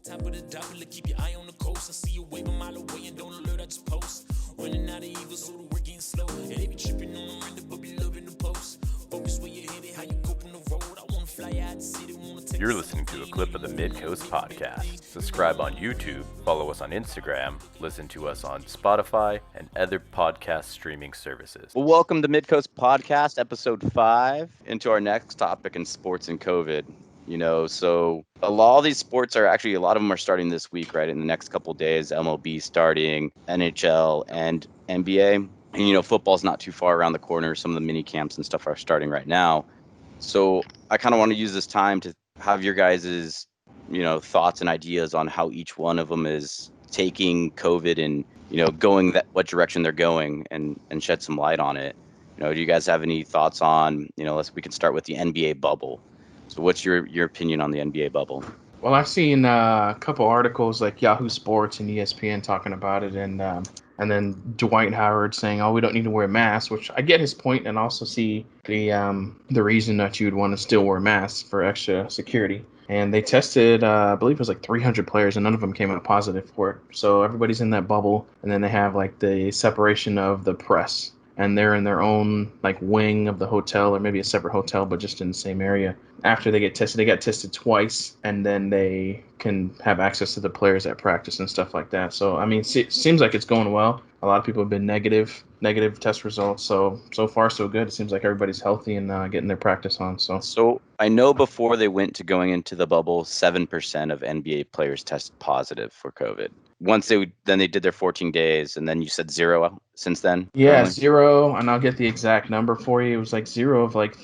Top of the doppler, keep your eye on the coast. I see you wave a mile away and don't alert, I just post. Running out of Eagles, so the work getting slow. And they be tripping on the render, but be loving the post. Focus where you headed, how you cope on the road. I wanna fly out the city, wanna take. You're listening to a clip of the Midcoast Podcast. Subscribe on YouTube, follow us on Instagram, listen to us on Spotify and other podcast streaming services. Well, welcome to Midcoast Podcast, episode 5, into our next topic in sports and COVID. So a lot of these sports a lot of them are starting this week, right? In the next couple of days, MLB starting, NHL and NBA. And, football's not too far around the corner. Some of the mini camps and stuff are starting right now. So I kind of want to use this time to have your guys' thoughts and ideas on how each one of them is taking COVID and, going what direction they're going and shed some light on it. Do you guys have any thoughts on, we can start with the NBA bubble. So what's your opinion on the NBA bubble? Well, I've seen a couple articles like Yahoo Sports and ESPN talking about it, and then Dwight Howard saying, "Oh, we don't need to wear masks," which I get his point, and also see the reason that you would want to still wear masks for extra security. And they tested, I believe it was like 300 players, and none of them came out positive for it. So everybody's in that bubble, and then they have like the separation of the press, and they're in their own like wing of the hotel, or maybe a separate hotel, but just in the same area. After they get tested, they got tested twice, and then they can have access to the players at practice and stuff like that. So, I mean, it seems like it's going well. A lot of people have been negative test results. So far, so good. It seems like everybody's healthy and getting their practice on. So I know before they went to going into the bubble, 7% of NBA players tested positive for COVID. Once they did their 14 days, and then you said 0 since then? Yeah, Currently? 0, and I'll get the exact number for you. It was like 0 of like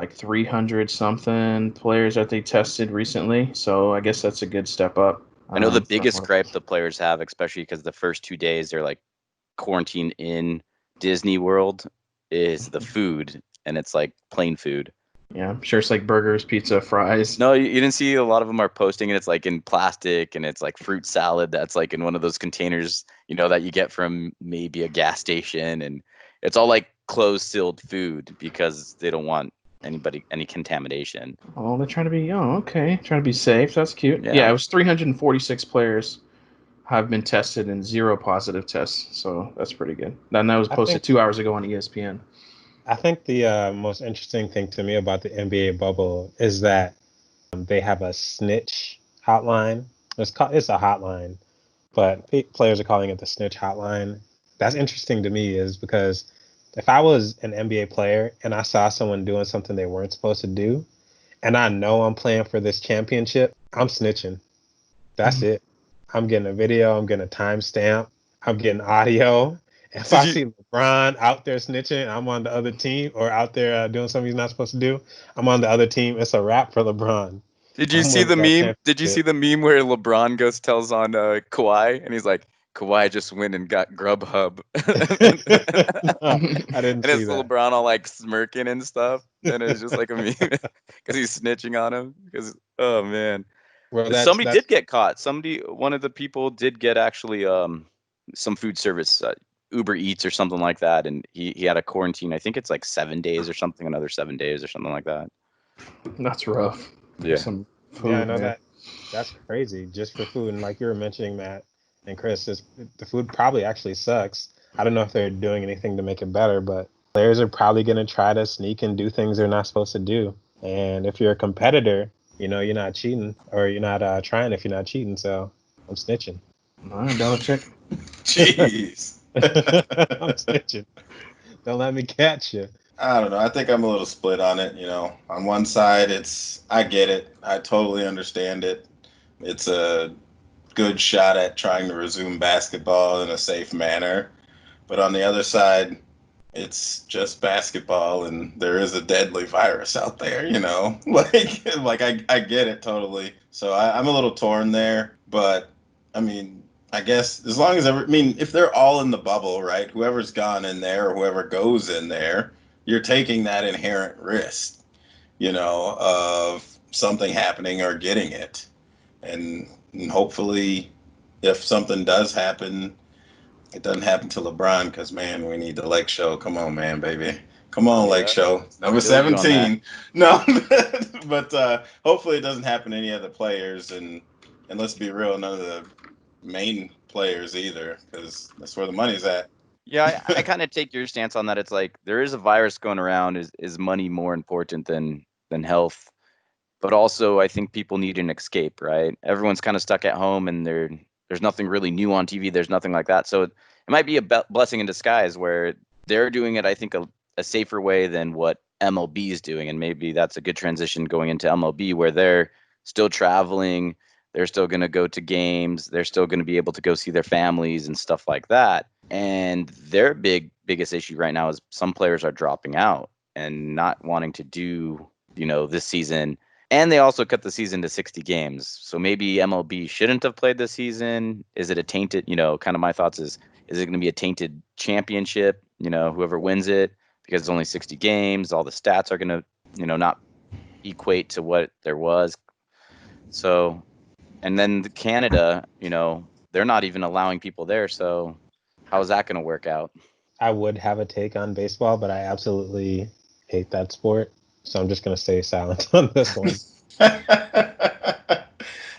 300 something players that they tested recently. So I guess that's a good step up. I know the biggest gripe the players have, especially because the first 2 days they're like quarantined in Disney World, is the food, and it's like plain food. Yeah, I'm sure it's like burgers, pizza, fries. No, you didn't see a lot of them are posting, and it's like in plastic, and it's like fruit salad that's like in one of those containers, that you get from maybe a gas station, and it's all like closed sealed food because they don't want any contamination. Oh, they're trying to be safe. That's cute. Yeah, it was 346 players have been tested and 0 positive tests, so that's pretty good. And that was posted 2 hours ago on ESPN. I think the most interesting thing to me about the NBA bubble is that they have a snitch hotline. It's a hotline, but players are calling it the snitch hotline. That's interesting to me is because if I was an NBA player and I saw someone doing something they weren't supposed to do, and I know I'm playing for this championship, I'm snitching. That's it. I'm getting a video. I'm getting a timestamp. I'm getting audio. If I see LeBron out there snitching, I'm on the other team, or out there doing something he's not supposed to do, I'm on the other team. It's a wrap for LeBron. Did you see the meme? Did you see the meme where LeBron tells on Kawhi, and he's like, Kawhi just went and got Grubhub. No, I didn't and see it's that. LeBron all like smirking and stuff, and it's just like a meme because he's snitching on him. Because oh man, Well, somebody did get caught. One of the people did get actually some food service, Uber Eats or something like that, and he had a quarantine. I think it's like 7 days or something, another 7 days or something like that. That's rough. Yeah. Some food, Yeah, I know man. that's crazy just for food. And like you were mentioning, Matt and Chris, the food probably actually sucks. I don't know if they're doing anything to make it better, but players are probably going to try to sneak and do things they're not supposed to do. And if you're a competitor, you're not cheating, or you're not trying if you're not cheating. So I'm snitching. All right, Belichick. Jeez. I'm snitching. Don't let me catch you. I don't know. I think I'm a little split on it. On one side, I get it. I totally understand it. It's a good shot at trying to resume basketball in a safe manner. But on the other side, it's just basketball, and there is a deadly virus out there, Like I get it totally. So I'm a little torn there. But, I mean, I guess as long as if they're all in the bubble, right? Whoever's gone in there or whoever goes in there, you're taking that inherent risk, of something happening or getting it. And hopefully if something does happen, it doesn't happen to LeBron because, man, we need the Lake Show. Come on, man, baby. Come on, Lake Show. Number 17. No, but hopefully it doesn't happen to any other players. And And let's be real, none of the main players either, because that's where the money's at. Yeah, I kind of take your stance on that. It's like there is a virus going around. Is money more important than health? But also, I think people need an escape, right? Everyone's kind of stuck at home, and there's nothing really new on TV. There's nothing like that. So it might be a blessing in disguise where they're doing it, I think, a safer way than what MLB is doing. And maybe that's a good transition going into MLB, where they're still traveling. They're still going to go to games. They're still going to be able to go see their families and stuff like that. And their biggest issue right now is some players are dropping out and not wanting to do, this season. And they also cut the season to 60 games. So maybe MLB shouldn't have played this season. Is it a tainted, kind of my thoughts is it going to be a tainted championship? Whoever wins it, because it's only 60 games, all the stats are going to, not equate to what there was. So, and then Canada, they're not even allowing people there. So how is that going to work out? I would have a take on baseball, but I absolutely hate that sport. So I'm just going to stay silent on this one.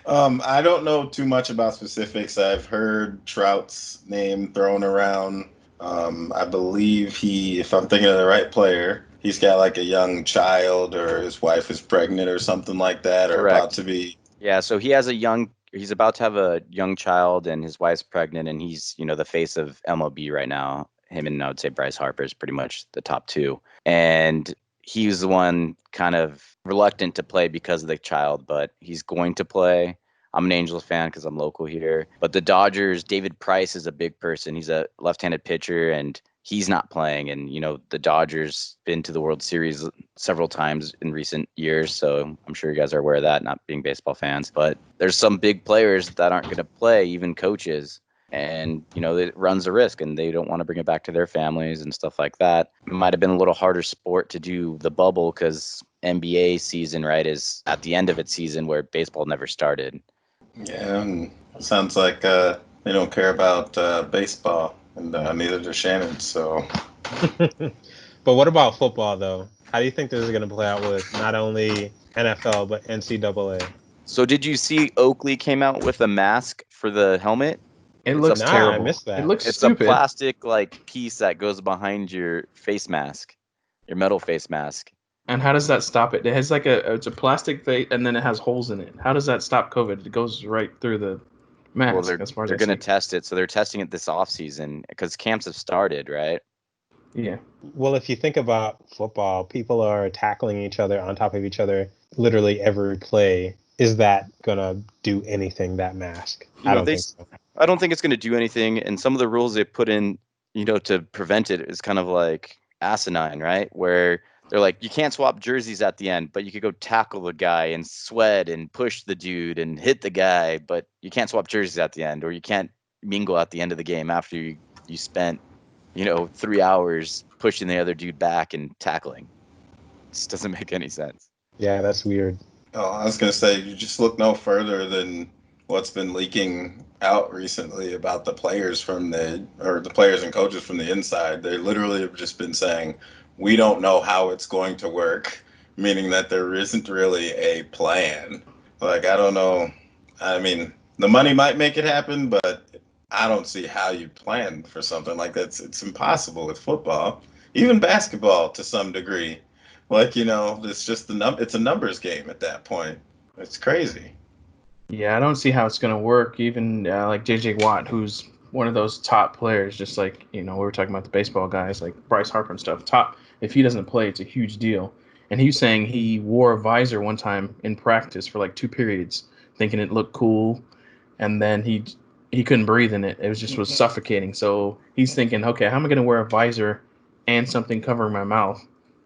I don't know too much about specifics. I've heard Trout's name thrown around. I believe if I'm thinking of the right player, he's got like a young child, or his wife is pregnant or something like that, or Correct. about to be. Yeah, so he's about to have a young child, and his wife's pregnant, and he's, the face of MLB right now. Him and I would say Bryce Harper is pretty much the top two. And he was the one kind of reluctant to play because of the child, but he's going to play. I'm an Angels fan because I'm local here. But the Dodgers, David Price is a big person. He's a left-handed pitcher, and he's not playing. And, the Dodgers been to the World Series several times in recent years. So I'm sure you guys are aware of that, not being baseball fans. But there's some big players that aren't going to play, even coaches. And, it runs a risk, and they don't want to bring it back to their families and stuff like that. It might have been a little harder sport to do the bubble because NBA season, right, is at the end of its season where baseball never started. Yeah, and it sounds like they don't care about baseball, and neither does Shannon. So, But what about football, though? How do you think this is going to play out with not only NFL but NCAA? So did you see Oakley came out with a mask for the helmet? It looks Nah, terrible. I missed that. It looks It's stupid. a plastic piece that goes behind your face mask, your metal face mask. And how does that stop it? It has it's a plastic thing, and then it has holes in it. How does that stop COVID? It goes right through the mask. Well, they're I going to see. test it, so they're testing it this off season because camps have started, right? Yeah. Well, if you think about football, people are tackling each other on top of each other literally every play. Is that going to do anything, that mask? I don't think so. I don't think it's going to do anything. And some of the rules they put in, to prevent it is kind of like asinine, right? Where they're like, you can't swap jerseys at the end, but you could go tackle the guy and sweat and push the dude and hit the guy, but you can't swap jerseys at the end, or you can't mingle at the end of the game after you spent, 3 hours pushing the other dude back and tackling. It just doesn't make any sense. Yeah, that's weird. Oh, I was going to say, you just look no further than what's been leaking out recently about the players the players and coaches from the inside. They literally have just been saying, we don't know how it's going to work, meaning that there isn't really a plan. Like, I don't know. I mean, the money might make it happen, but I don't see how you plan for something like that. It's impossible with football, even basketball to some degree. Like, it's just it's a numbers game at that point. It's crazy. Yeah, I don't see how it's going to work. Even like J.J. Watt, who's one of those top players, just like, we were talking about the baseball guys like Bryce Harper and stuff. If he doesn't play, it's a huge deal. And he was saying he wore a visor one time in practice for like 2 periods, thinking it looked cool. And then he couldn't breathe in it. It was suffocating. So he's thinking, okay, how am I going to wear a visor and something covering my mouth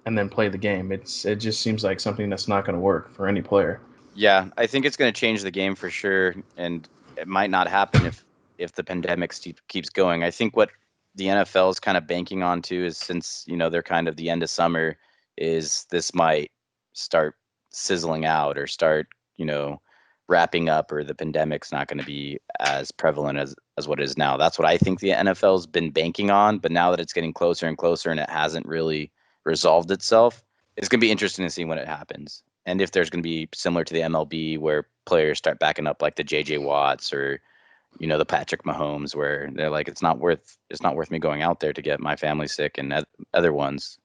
and then play the game? It just seems like something that's not going to work for any player. Yeah, I think it's going to change the game for sure, and it might not happen if the pandemic keeps going. I think what the NFL is kind of banking on too is, since they're kind of the end of summer, is this might start sizzling out or start wrapping up, or the pandemic's not going to be as prevalent as what it is now. That's what I think the NFL's been banking on. But now that it's getting closer and closer and it hasn't really resolved itself, it's going to be interesting to see when it happens. and if there's going to be similar to the MLB where players start backing up like the JJ Watts or the Patrick Mahomes, where they're like, it's not worth me going out there to get my family sick and other ones,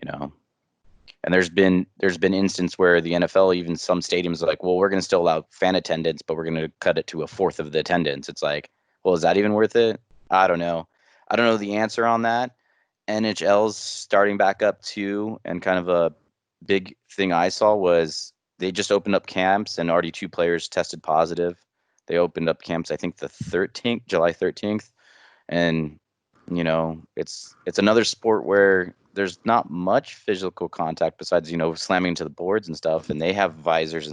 And there's been instance where the NFL, even some stadiums are like, well, we're going to still allow fan attendance, but we're going to cut it to a fourth of the attendance. It's like, well, is that even worth it? I don't know. I don't know the answer on that. NHL's starting back up too, and kind of a big thing I saw was they just opened up camps and already 2 players tested positive. They opened up camps, I think the 13th, July 13th. And, it's another sport where there's not much physical contact besides, slamming into the boards and stuff. And they have visors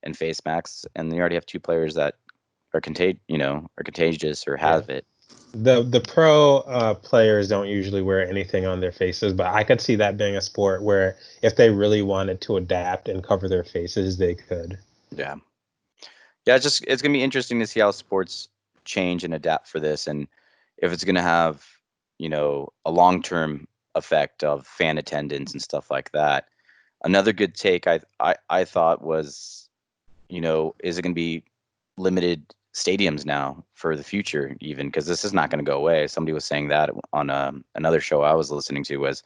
and face masks, and they already have 2 players that are contagious or have it. The pro players don't usually wear anything on their faces, but I could see that being a sport where if they really wanted to adapt and cover their faces, they could. Yeah. Yeah, it's going to be interesting to see how sports change and adapt for this, and if it's going to have, a long-term effect of fan attendance and stuff like that. Another good take I thought was, is it going to be limited stadiums now for the future, even, because this is not going to go away. Somebody was saying that on another show I was listening to it's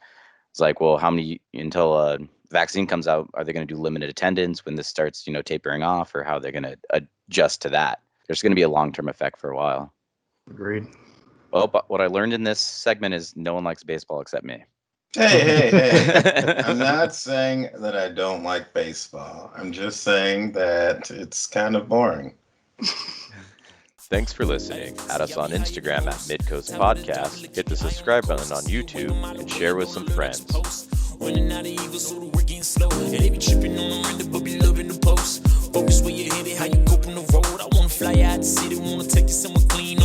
like, well, how many until a vaccine comes out, are they going to do limited attendance when this starts, tapering off, or how they're going to adjust to that? There's going to be a long-term effect for a while. Agreed. Well, but what I learned in this segment is no one likes baseball except me. Hey. I'm not saying that I don't like baseball. I'm just saying that it's kind of boring. Thanks for listening. Add us on Instagram at Midcoast Podcast, hit the subscribe button on YouTube, and share with some friends. Running out of Eagles, so the work getting slow. And they be tripping on the render, but be loving the post. Focus where you headed, how you cope on the road. I wanna fly out the city, wanna take you somewhere clean.